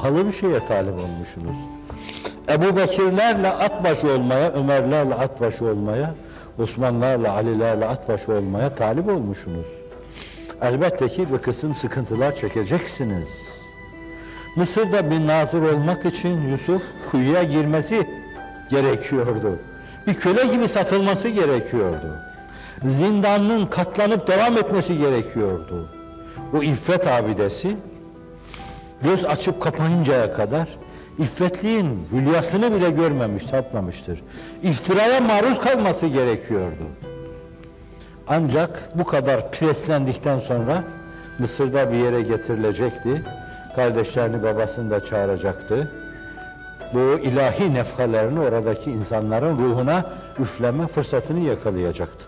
pahalı bir şeye talip olmuşsunuz. Ebu Bekirlerle at başı olmaya, Ömerlerle at başı olmaya, Osmanlarla, Alilerle at başı olmaya talip olmuşsunuz. Elbette ki bir kısım sıkıntılar çekeceksiniz. Mısır'da bir nazır olmak için Yusuf kuyuya girmesi gerekiyordu. Bir köle gibi satılması gerekiyordu. Zindanın katlanıp devam etmesi gerekiyordu. O iffet abidesi göz açıp kapayıncaya kadar iffetliğin hülyasını bile görmemiş, tatmamıştır. İftiraya maruz kalması gerekiyordu. Ancak bu kadar preslendikten sonra Mısır'da bir yere getirilecekti. Kardeşlerini, babasını da çağıracaktı. Bu ilahi nefhalerini oradaki insanların ruhuna üfleme fırsatını yakalayacaktı.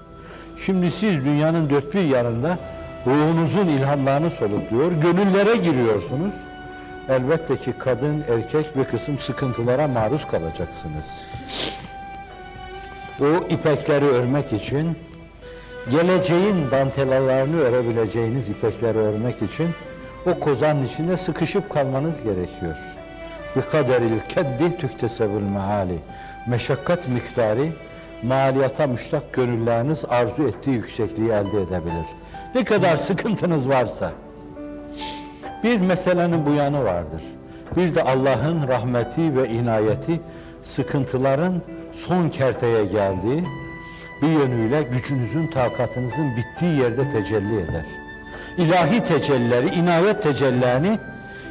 Şimdi siz dünyanın dört bir yanında ruhunuzun ilhamlarını solukluyor, gönüllere giriyorsunuz. Elbette ki kadın, erkek bir kısım sıkıntılara maruz kalacaksınız. O ipekleri örmek için, geleceğin dantelalarını örebileceğiniz ipekleri örmek için o kozanın içinde sıkışıp kalmanız gerekiyor. Bikaderil keddi tüktesebül meali. Meşakkat miktarı maliyata müştak gönülleriniz arzu ettiği yüksekliği elde edebilir. Ne kadar sıkıntınız varsa. Bir meselenin bu yanı vardır. Bir de Allah'ın rahmeti ve inayeti sıkıntıların son kerteye geldiği, bir yönüyle gücünüzün, takatınızın bittiği yerde tecelli eder. İlahi tecellileri, inayet tecellilerini,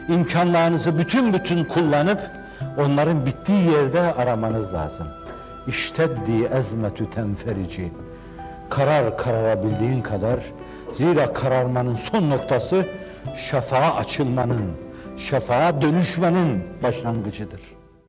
imkanlarınızı bütün kullanıp onların bittiği yerde aramanız lazım. İşteddi ezmetü tenferici. Kararabildiğin kadar, zira kararmanın son noktası şefağa açılmanın, şefağa dönüşmenin başlangıcıdır.